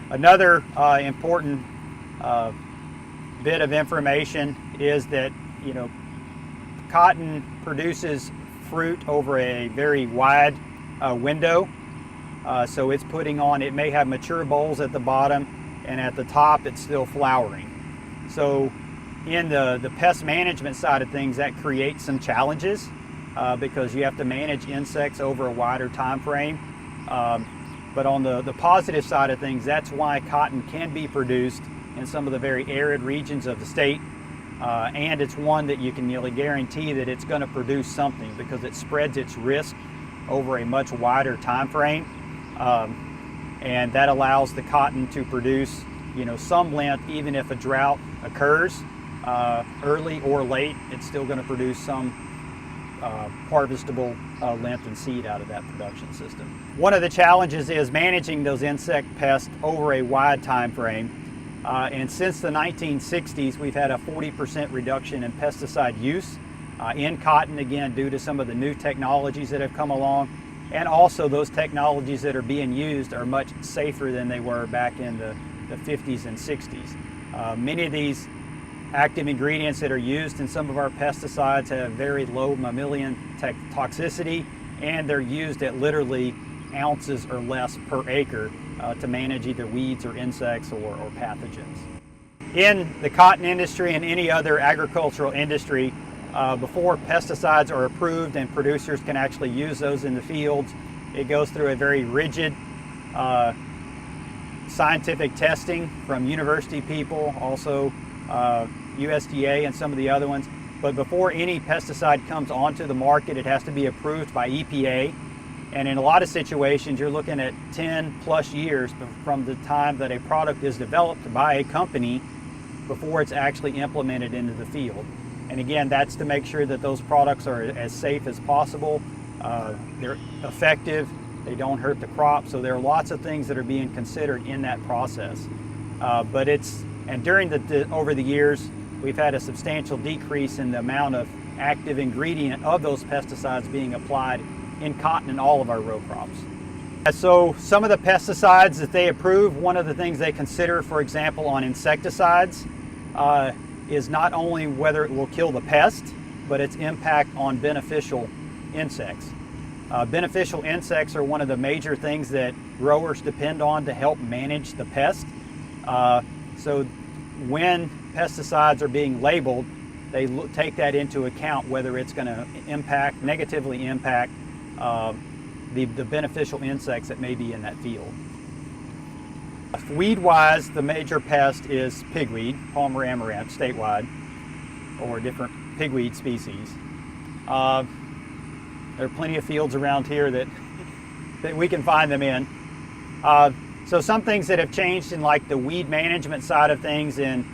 Another important bit of information is that, cotton produces fruit over a very wide window. So it's putting on, it may have mature bolls at the bottom, and at the top it's still flowering. So in the pest management side of things, that creates some challenges because you have to manage insects over a wider time frame. But on the positive side of things, that's why cotton can be produced in some of the very arid regions of the state. And it's one that you can nearly guarantee that it's going to produce something because it spreads its risk over a much wider time frame. And that allows the cotton to produce, some length. Even if a drought occurs, early or late, it's still going to produce some harvestable length and seed out of that production system. One of the challenges is managing those insect pests over a wide time frame. And since the 1960s, we've had a 40% reduction in pesticide use in cotton, again, due to some of the new technologies that have come along. And also those technologies that are being used are much safer than they were back in the 50s and 60s. Many of these active ingredients that are used in some of our pesticides have very low mammalian toxicity, and they're used at literally ounces or less per acre to manage either weeds or insects or pathogens. In the cotton industry and any other agricultural industry, before pesticides are approved and producers can actually use those in the fields, it goes through a very rigid scientific testing from university people, also USDA and some of the other ones. But before any pesticide comes onto the market, it has to be approved by EPA. And in a lot of situations, you're looking at 10 plus years from the time that a product is developed by a company before it's actually implemented into the field. And again, that's to make sure that those products are as safe as possible. They're effective, they don't hurt the crop. So there are lots of things that are being considered in that process. And over the years, we've had a substantial decrease in the amount of active ingredient of those pesticides being applied in cotton and all of our row crops. So some of the pesticides that they approve, one of the things they consider, for example, on insecticides, is not only whether it will kill the pest, but its impact on beneficial insects. Beneficial insects are one of the major things that growers depend on to help manage the pest. So when pesticides are being labeled, they take that into account, whether it's going to negatively impact the beneficial insects that may be in that field. Weed-wise, the major pest is pigweed, Palmer amaranth, statewide, or different pigweed species. There are plenty of fields around here that we can find them in. So some things that have changed in like the weed management side of things in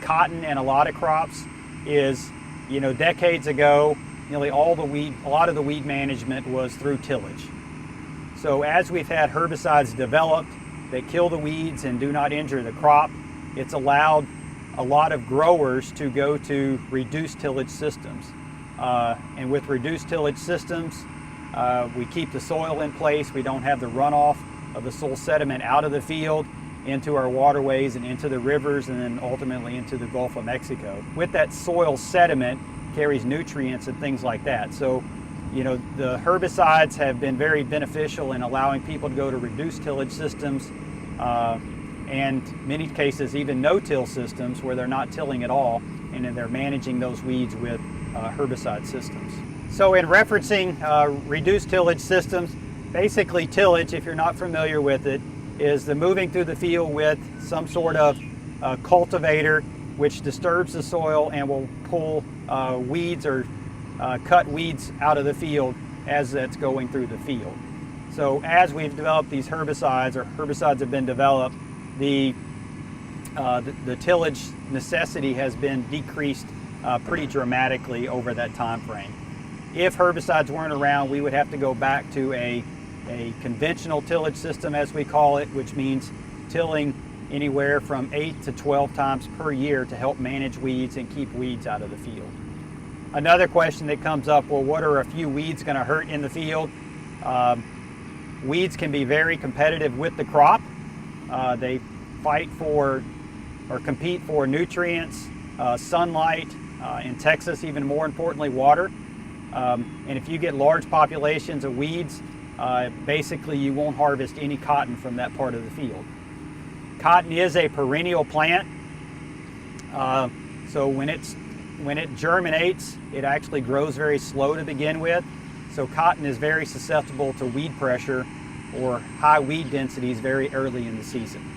cotton and a lot of crops is, decades ago, nearly a lot of the weed management was through tillage. So as we've had herbicides developed that kill the weeds and do not injure the crop, it's allowed a lot of growers to go to reduced tillage systems. And with reduced tillage systems, we keep the soil in place. We don't have the runoff of the soil sediment out of the field into our waterways and into the rivers and then ultimately into the Gulf of Mexico. With that soil sediment carries nutrients and things like that. So, the herbicides have been very beneficial in allowing people to go to reduced tillage systems and many cases even no-till systems where they're not tilling at all and then they're managing those weeds with herbicide systems. So in referencing reduced tillage systems, basically tillage, if you're not familiar with it, is the moving through the field with some sort of cultivator which disturbs the soil and will pull weeds or cut weeds out of the field as that's going through the field. So as we've developed these herbicides, or herbicides have been developed, the tillage necessity has been decreased pretty dramatically over that time frame. If herbicides weren't around, we would have to go back to a conventional tillage system, as we call it, which means tilling anywhere from 8 to 12 times per year to help manage weeds and keep weeds out of the field. Another question that comes up, well, what are a few weeds going to hurt in the field? Weeds can be very competitive with the crop. They fight for or compete for nutrients, sunlight, in Texas even more importantly water. And if you get large populations of weeds, basically you won't harvest any cotton from that part of the field. Cotton is a perennial plant, so when it germinates, it actually grows very slow to begin with. So cotton is very susceptible to weed pressure or high weed densities very early in the season.